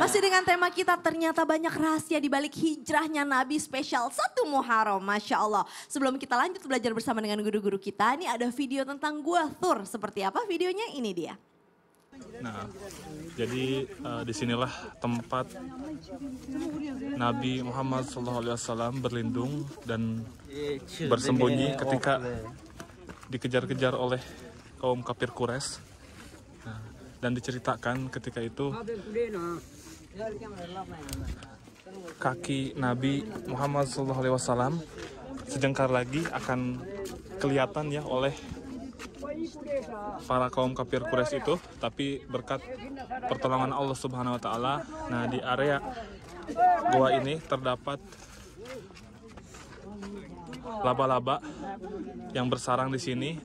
Masih dengan tema kita, ternyata banyak rahasia di balik hijrahnya Nabi spesial 1 Muharram. Masya Allah. Sebelum kita lanjut belajar bersama dengan guru-guru kita, ini ada video tentang Gua Thur. Seperti apa videonya? Ini dia. Nah, jadi disinilah tempat Nabi Muhammad SAW berlindung dan bersembunyi ketika dikejar-kejar oleh kaum kafir Quraisy. Nah, dan diceritakan ketika itu kaki Nabi Muhammad SAW sejengkar lagi akan kelihatan ya oleh para kaum kafir Quraisy itu, tapi berkat pertolongan Allah Subhanahu wa taala, nah di area gua ini terdapat laba-laba yang bersarang di sini.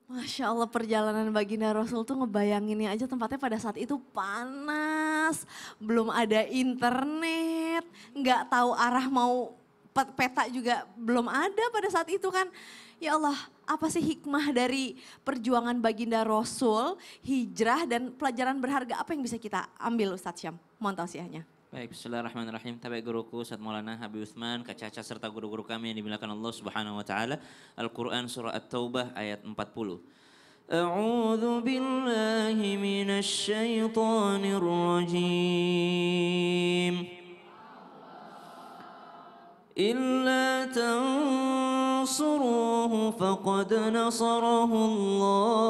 Masya Allah, perjalanan baginda Rasul tuh ngebayanginnya aja tempatnya pada saat itu panas, belum ada internet, nggak tahu arah mau peta juga belum ada pada saat itu kan. Ya Allah, apa sih hikmah dari perjuangan baginda Rasul, hijrah dan pelajaran berharga apa yang bisa kita ambil Ustadz Syam? Mohon tausiahnya. Baik, bismillahirrahmanirrahim. Tabaik guruku Ustaz Maulana Habib Utsman, Kak Caca serta guru-guru kami yang dimuliakan Allah Subhanahu wa taala. Al-Qur'an surah At-Taubah ayat 40. A'udzu billahi minasy syaithanir rajim. Illa tansuruhu faqad nasarahu Allah.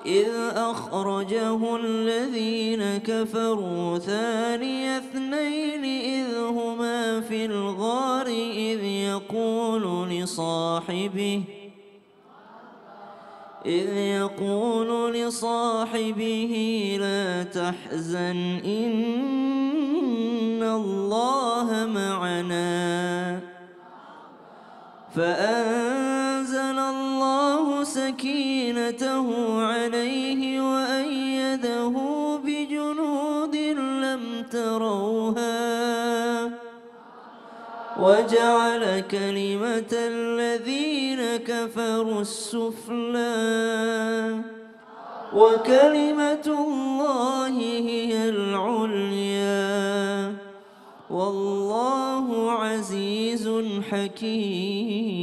إذ أخرجه الذين كفروا ثاني اثنين إذ هما في الغار إذ يقول لصاحبه لا تحزن إن الله معنا فأنزل الله سكينته عليه وأيده بجنود لم تروها وجعل كلمة الذين كفروا السفلى وكلمة الله هي العليا والله عزيز حكيم.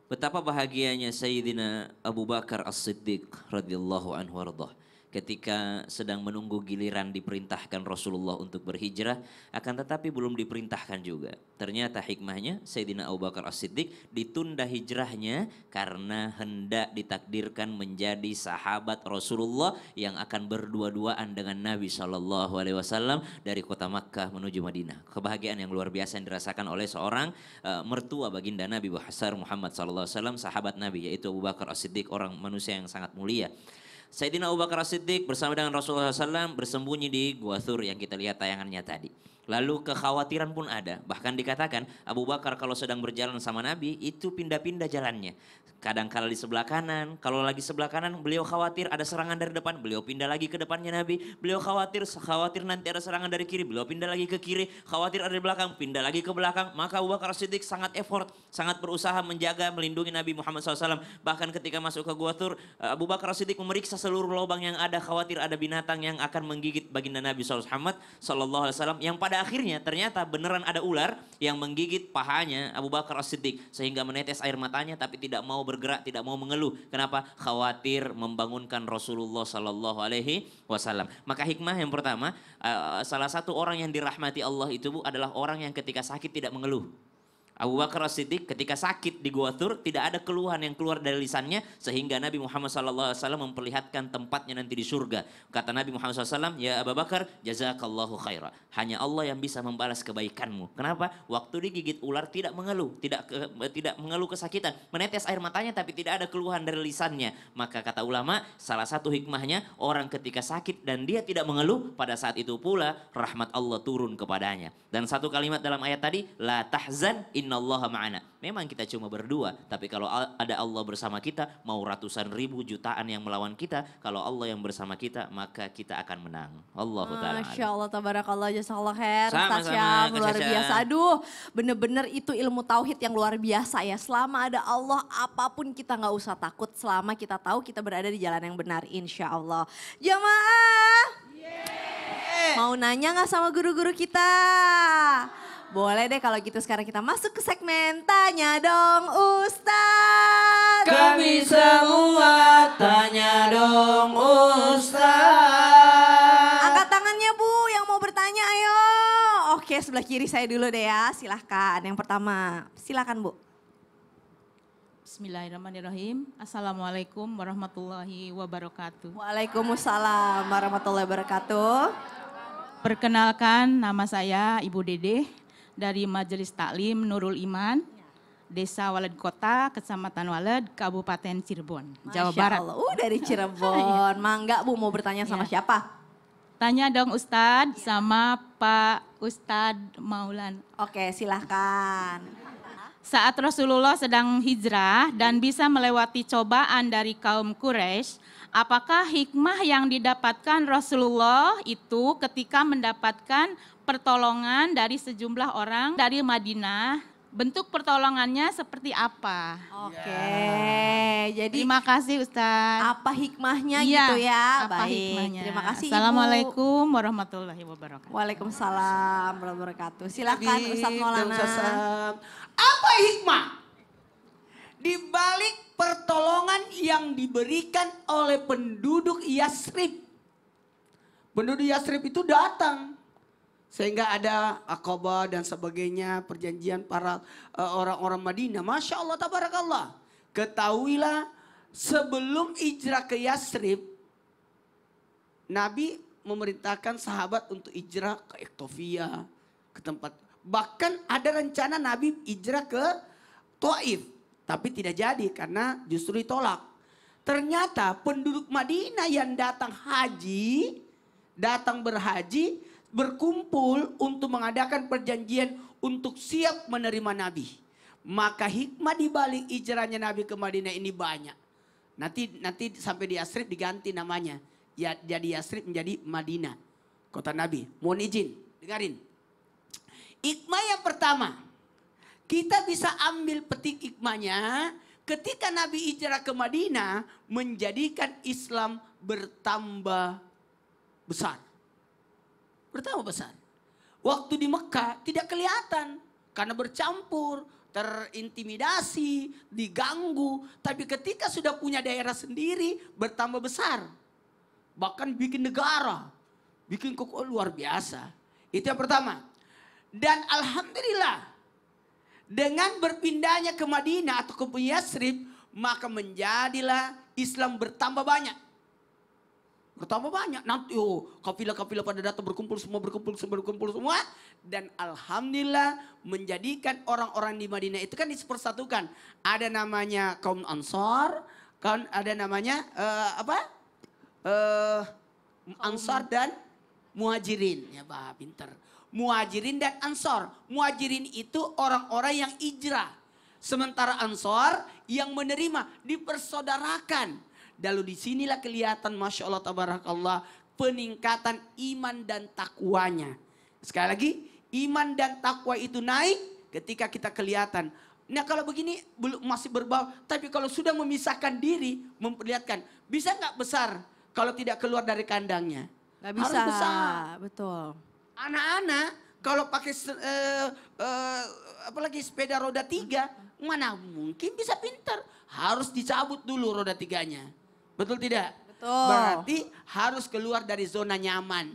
Betapa bahagianya Sayyidina Abu Bakar As-Siddiq radhiyallahu anhu warḍah ketika sedang menunggu giliran diperintahkan Rasulullah untuk berhijrah, akan tetapi belum diperintahkan juga. Ternyata hikmahnya Sayyidina Abu Bakar As-Siddiq ditunda hijrahnya karena hendak ditakdirkan menjadi sahabat Rasulullah yang akan berdua-duaan dengan Nabi SAW dari kota Makkah menuju Madinah. Kebahagiaan yang luar biasa yang dirasakan oleh seorang mertua baginda Nabi Muhammad SAW, sahabat Nabi, yaitu Abu Bakar As-Siddiq, orang manusia yang sangat mulia. Sayyidina Abu Bakar As-Siddiq bersama dengan Rasulullah SAW bersembunyi di Gua Thur yang kita lihat tayangannya tadi. Lalu kekhawatiran pun ada. Bahkan dikatakan Abu Bakar kalau sedang berjalan sama Nabi itu pindah-pindah jalannya. Kadang-kala di sebelah kanan, kalau lagi sebelah kanan beliau khawatir ada serangan dari depan, beliau pindah lagi ke depannya Nabi. Beliau khawatir nanti ada serangan dari kiri, beliau pindah lagi ke kiri. Khawatir ada di belakang, pindah lagi ke belakang. Maka Abu Bakar As-Siddiq sangat effort, sangat berusaha menjaga, melindungi Nabi Muhammad SAW. Bahkan ketika masuk ke Gua Thur, Abu Bakar As-Siddiq memeriksa seluruh lubang yang ada, khawatir ada binatang yang akan menggigit baginda Nabi Muhammad SAW. Yang pada akhirnya ternyata beneran ada ular yang menggigit pahanya Abu Bakar As-Siddiq sehingga menetes air matanya tapi tidak mau bergerak, tidak mau mengeluh. Kenapa? Khawatir membangunkan Rasulullah SAW. Maka hikmah yang pertama, salah satu orang yang dirahmati Allah itu adalah orang yang ketika sakit tidak mengeluh. Abu Bakar As-Siddiq ketika sakit di Gua Thur tidak ada keluhan yang keluar dari lisannya sehingga Nabi Muhammad SAW memperlihatkan tempatnya nanti di surga. Kata Nabi Muhammad SAW, ya Abu Bakar, jazakallahu khaira. Hanya Allah yang bisa membalas kebaikanmu. Kenapa? Waktu digigit ular tidak mengeluh, tidak mengeluh kesakitan, menetes air matanya tapi tidak ada keluhan dari lisannya. Maka kata ulama, salah satu hikmahnya orang ketika sakit dan dia tidak mengeluh, pada saat itu pula rahmat Allah turun kepadanya. Dan satu kalimat dalam ayat tadi, la tahzan innallaha ma'ana. Memang kita cuma berdua, tapi kalau ada Allah bersama kita, mau ratusan ribu jutaan yang melawan kita, kalau Allah yang bersama kita, maka kita akan menang. Allahu ta'ala. Masya Allah, tabarakallah, jazakallah khair. Sama-sama, Ustaz Syam, luar Kak Caca. biasa. Aduh, bener-bener itu ilmu tauhid yang luar biasa ya. Selama ada Allah, apapun kita nggak usah takut. Selama kita tahu kita berada di jalan yang benar, insya Allah. Jamaah, mau nanya nggak sama guru-guru kita? Boleh deh kalau gitu sekarang kita masuk ke segmen Tanya Dong Ustaz. Kami semua tanya dong Ustaz. Angkat tangannya Bu yang mau bertanya ayo. Oke sebelah kiri saya dulu deh ya, silahkan. Yang pertama, silahkan Bu. Bismillahirrahmanirrahim. Assalamualaikum warahmatullahi wabarakatuh. Waalaikumsalam warahmatullahi wabarakatuh. Perkenalkan, nama saya Ibu Dede dari Majelis Taklim Nurul Iman, Desa Walad Kota, Kecamatan Walad, Kabupaten Cirebon, Jawa Masya Barat. Allah. Dari Cirebon. Mangga Bu mau bertanya sama Iya. siapa? Tanya dong Ustadz sama Pak Ustadz Maulan. Oke silahkan. Saat Rasulullah sedang hijrah dan bisa melewati cobaan dari kaum Quraisy, apakah hikmah yang didapatkan Rasulullah itu ketika mendapatkan pertolongan dari sejumlah orang dari Madinah? Bentuk pertolongannya seperti apa? Oke, jadi Terima kasih Ustadz. apa hikmahnya Iya, gitu ya? apa Baik, hikmahnya? terima kasih Ibu. Assalamualaikum warahmatullahi wabarakatuh. Waalaikumsalam warahmatullahi wabarakatuh. Silakan Ustaz Maulana. Apa hikmah di balik pertolongan yang diberikan oleh penduduk Yasrib? Penduduk Yasrib itu datang sehingga ada Aqabah dan sebagainya, perjanjian para orang-orang Madinah. Masya Allah, tabarakallah. Ketahuilah sebelum hijrah ke Yasrib, Nabi memerintahkan sahabat untuk hijrah ke Ektofia, ke tempat. Bahkan ada rencana Nabi hijrah ke Taif, tapi tidak jadi karena justru ditolak. Ternyata penduduk Madinah yang datang haji, datang berhaji, berkumpul untuk mengadakan perjanjian untuk siap menerima Nabi. Maka hikmah di balik hijrahnya Nabi ke Madinah ini banyak. Nanti sampai di Yasrib diganti namanya. Ya, jadi Yasrib menjadi Madinah, kota Nabi. Mohon izin, dengarin. Hikmah yang pertama, kita bisa ambil petik hikmahnya ketika Nabi hijrah ke Madinah menjadikan Islam bertambah besar. Bertambah besar. Waktu di Mekah tidak kelihatan karena bercampur, terintimidasi, diganggu. Tapi ketika sudah punya daerah sendiri bertambah besar. Bahkan bikin negara, bikin kekuatan luar biasa. Itu yang pertama. Dan alhamdulillah dengan berpindahnya ke Madinah atau ke Yasrib, maka menjadilah Islam bertambah banyak. Bertambah banyak. Nanti kafilah-kafilah pada datang berkumpul semua. Dan alhamdulillah menjadikan orang-orang di Madinah itu kan dipersatukan. Ada namanya kaum Ansar, kan ada namanya Ansar dan Muhajirin. Ya bah, pinter. Muhajirin dan Ansar. Muhajirin itu orang-orang yang hijrah. Sementara Ansar yang menerima, dipersaudarakan. Lalu disinilah kelihatan Masya Allah tabarakallah peningkatan iman dan takwanya. Sekali lagi iman dan takwa itu naik ketika kita kelihatan. Nah kalau begini belum masih berbau. Tapi kalau sudah memisahkan diri memperlihatkan. Bisa nggak besar kalau tidak keluar dari kandangnya? Gak bisa, Harus besar. betul. Anak-anak kalau pakai apalagi sepeda roda 3, mana mungkin bisa pintar. Harus dicabut dulu roda 3-nya. Betul tidak? Betul. Berarti harus keluar dari zona nyaman.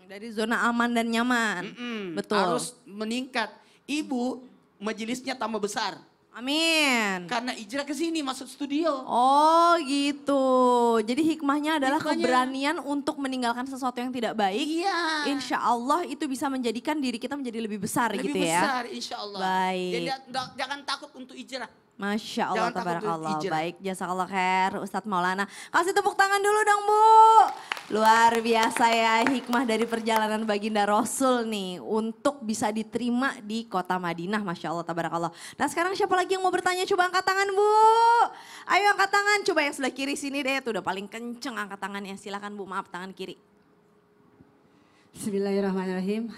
Dari zona aman dan nyaman. Betul. Harus meningkat. Ibu majelisnya tambah besar. Amin. Karena hijrah ke sini masuk studio. Oh gitu. Jadi hikmahnya adalah Hikmahnya- keberanian untuk meninggalkan sesuatu yang tidak baik. Iya. Insya Allah itu bisa menjadikan diri kita menjadi lebih besar Lebih gitu ya. besar insya Allah. Baik. Jadi jangan takut untuk hijrah. Masya Allah, Jangan takut tabarakallah. hijrah. Baik, jazakallah khair Ustadz Maulana. Kasih tepuk tangan dulu dong Bu. Luar biasa ya hikmah dari perjalanan baginda Rasul nih untuk bisa diterima di kota Madinah. Masya Allah, tabarakallah. Nah sekarang siapa lagi yang mau bertanya? Coba angkat tangan Bu. Ayo angkat tangan, coba yang sebelah kiri sini deh. Tuh udah paling kenceng angkat tangannya. Silakan Bu, maaf tangan kiri. Bismillahirrahmanirrahim.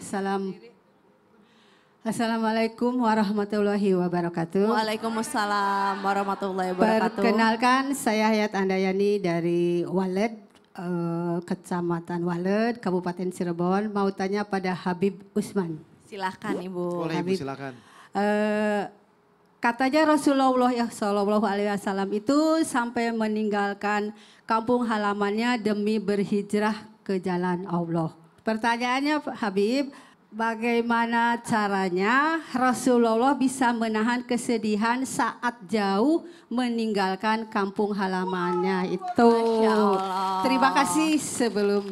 Assalamualaikum warahmatullahi wabarakatuh. Waalaikumsalam warahmatullahi wabarakatuh. Perkenalkan saya Hayat Andayani dari Waled, Kecamatan Waled, Kabupaten Cirebon. Mau tanya pada Habib Usman. Silahkan Ibu. Boleh Ibu, Habib. silakan. Katanya Rasulullah Shallallahu Alaihi Wasallam itu sampai meninggalkan kampung halamannya demi berhijrah ke jalan Allah. Pertanyaannya Habib, bagaimana caranya Rasulullah bisa menahan kesedihan saat jauh meninggalkan kampung halamannya itu? Masya Allah. Terima kasih sebelum.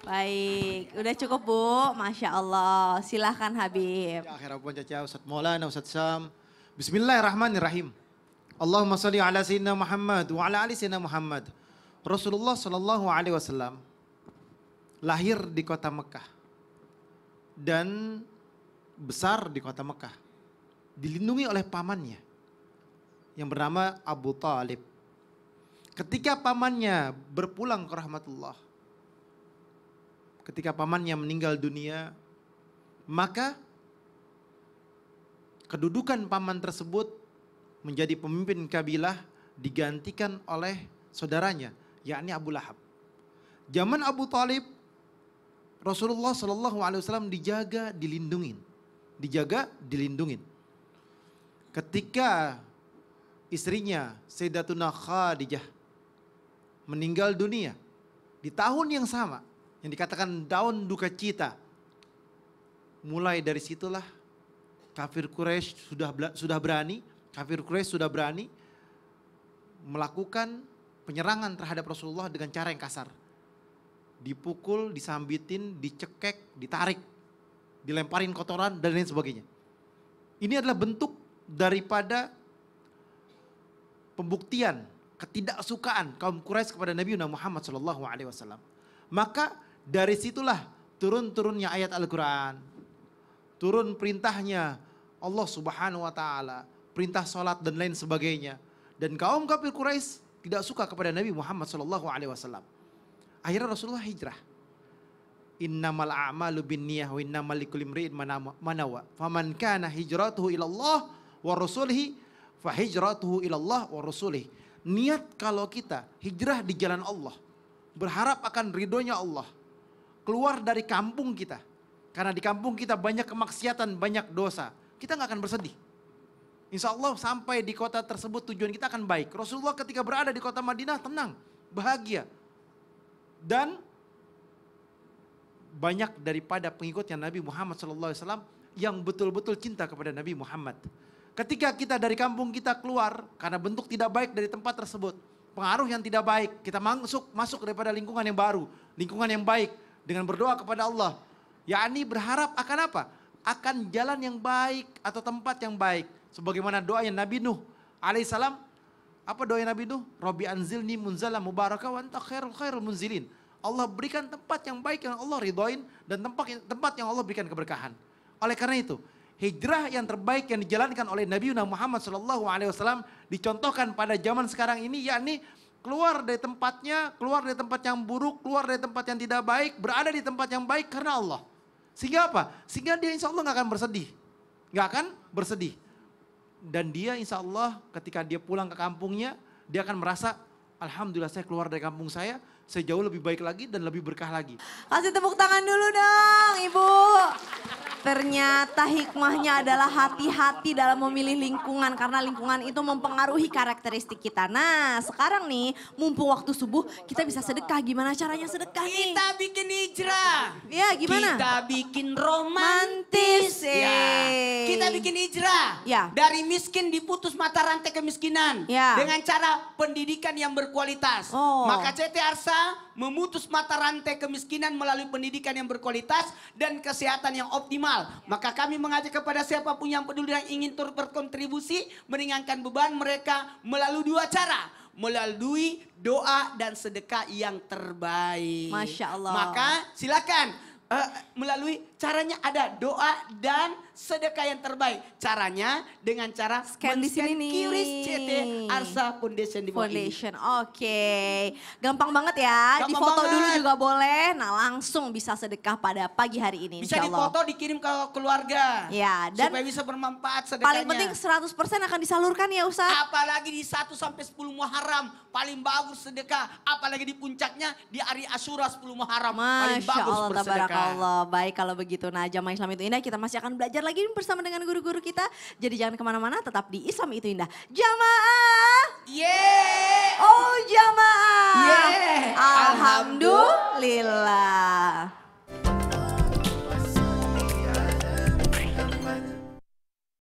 Baik, udah cukup Bu. Masya Allah. Silahkan Habib. Ya akhir Abu Caca, Ustaz Maulana, Ustaz Sam. Bismillahirrahmanirrahim. Allahumma salli ala Sayyidina Muhammad wa ala ali Sayyidina Muhammad. Rasulullah Sallallahu Alaihi Wasallam lahir di kota Mekah dan besar di kota Mekah. Dilindungi oleh pamannya yang bernama Abu Talib. Ketika pamannya berpulang ke rahmatullah, ketika pamannya meninggal dunia, maka kedudukan paman tersebut menjadi pemimpin kabilah digantikan oleh saudaranya, yakni Abu Lahab. Zaman Abu Talib, Rasulullah Shallallahu Alaihi Wasallam dijaga, dilindungin, Ketika istrinya Sayyidatuna Khadijah meninggal dunia di tahun yang sama, yang dikatakan tahun duka cita, mulai dari situlah kafir Quraisy sudah berani melakukan penyerangan terhadap Rasulullah dengan cara yang kasar. Dipukul, disambitin, dicekek, ditarik, dilemparin kotoran dan lain sebagainya. Ini adalah bentuk daripada pembuktian ketidaksukaan kaum Quraisy kepada Nabi Muhammad SAW. Maka dari situlah turun-turunnya ayat Al-Quran, turun perintahnya Allah Subhanahu Wa Taala, perintah sholat dan lain sebagainya. Dan kaum kafir Quraisy tidak suka kepada Nabi Muhammad SAW. Akhirnya Rasulullah hijrah. Innamal a'malu binniyah wa innamal likulli imri'in ma nawa. Faman kana hijratuhu ila Allah wa rasulihi fa hijratuhu ila Allah wa rasulihi. Niat kalau kita hijrah di jalan Allah, berharap akan ridhonya Allah, keluar dari kampung kita. Karena di kampung kita banyak kemaksiatan, banyak dosa. Kita nggak akan bersedih. Insya Allah sampai di kota tersebut tujuan kita akan baik. Rasulullah ketika berada di kota Madinah tenang, bahagia. Dan banyak daripada pengikutnya Nabi Muhammad SAW yang betul-betul cinta kepada Nabi Muhammad. Ketika kita dari kampung kita keluar karena bentuk tidak baik dari tempat tersebut, pengaruh yang tidak baik, kita masuk daripada lingkungan yang baru, lingkungan yang baik dengan berdoa kepada Allah. yakni berharap akan apa? Akan jalan yang baik atau tempat yang baik. Sebagaimana doanya Nabi Nuh alaihissalam. Apa doa Nabi Nuh? Rabbi anzilni munzala mubaraka wa anta khairul munzilin. Allah berikan tempat yang baik yang Allah ridhoin dan tempat yang Allah berikan keberkahan. Oleh karena itu, hijrah yang terbaik yang dijalankan oleh Nabi Muhammad SAW dicontohkan pada zaman sekarang ini, yakni keluar dari tempatnya, keluar dari tempat yang buruk, keluar dari tempat yang tidak baik, berada di tempat yang baik karena Allah. Sehingga apa? Sehingga dia insya Allah gak akan bersedih. Gak akan bersedih. Dan dia insya Allah ketika dia pulang ke kampungnya, dia akan merasa, alhamdulillah saya keluar dari kampung saya jauh lebih baik lagi dan lebih berkah lagi. Kasih tepuk tangan dulu dong Ibu. Ternyata hikmahnya adalah hati-hati dalam memilih lingkungan. Karena lingkungan itu mempengaruhi karakteristik kita. Nah sekarang nih mumpung waktu subuh kita bisa sedekah. Gimana caranya sedekah nih? Kita bikin hijrah. Ya gimana? Kita bikin romantis. Ya. Kita bikin hijrah. Ya. Dari miskin diputus mata rantai kemiskinan. Ya. Dengan cara pendidikan yang berkualitas. Oh. Maka CT Arsa memutus mata rantai kemiskinan melalui pendidikan yang berkualitas dan kesehatan yang optimal. Maka kami mengajak kepada siapapun yang peduli dan ingin turut berkontribusi meringankan beban mereka melalui dua cara. melalui doa dan sedekah yang terbaik. Masya Allah. Maka silakan melalui caranya ada doa dan sedekah yang terbaik. Caranya dengan cara Scan di sini nih. QRIS CT Arsa Foundation di bawah ini. Foundation, oke. Gampang banget ya, Gampang difoto banget. dulu juga boleh. Nah langsung bisa sedekah pada pagi hari ini Bisa insya Allah. difoto, dikirim ke keluarga. Ya, dan supaya bisa bermanfaat sedekahnya. paling penting 100% akan disalurkan ya Ustaz. Apalagi di 1 sampai 10 Muharram paling bagus sedekah. Apalagi di puncaknya di hari Asyura 10 Muharram paling Masya bagus Allah, bersedekah. tabarakallah. Baik kalau begitu. Nah Jamaah Islam Itu Indah, kita masih akan belajar lagi bersama dengan guru-guru kita. Jadi jangan kemana-mana, tetap di Islam Itu Indah. Jamaah. Yeay! Oh jamaah. Yeay! Alhamdulillah.